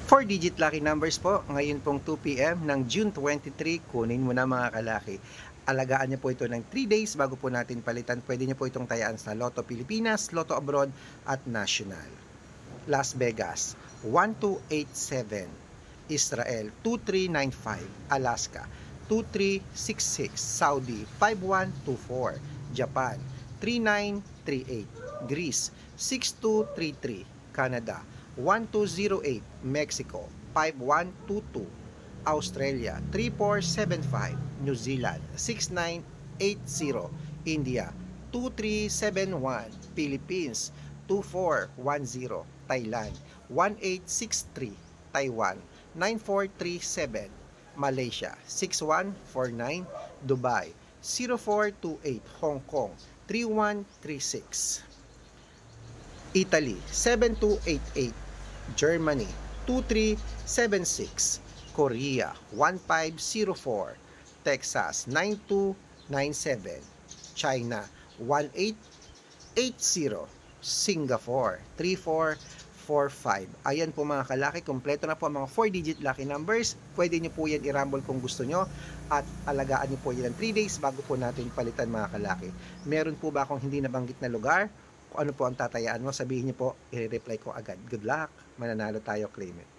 4-digit lucky numbers po, ngayon pong 2 PM ng June 23, kunin mo na mga kalaki. Alagaan niyo po ito ng 3 days bago po natin palitan. Pwede niyo po itong tayaan sa Lotto Pilipinas, Lotto Abroad at National. Las Vegas, 1287. Israel, 2395. Alaska, 2366. Saudi, 5124. Japan, 3938. Greece, 6233. Canada, 1208. Mexico, 5122. Australia, 3475. New Zealand, 6980. India, 2371. Philippines, 2410. Thailand, 1863. Taiwan, 9437. Malaysia, 6149. Dubai, 0428. Hong Kong, 3136. Italy, 7288. Germany, 2376. Korea, 1504. Texas, 9297. China, 1880. Singapore, 3445. Ayan po mga kalaki, kompleto na po ang mga 4-digit lucky numbers. Pwede nyo po yan i-rumble kung gusto nyo at alagaan nyo po yan ng 3 days bago po natin palitan mga kalaki. Meron po ba akong hindi nabanggit na lugar? Kung ano po ang tatayaan mo, sabihin nyo po, i-reply ko agad. Good luck, mananalo tayo, claim it.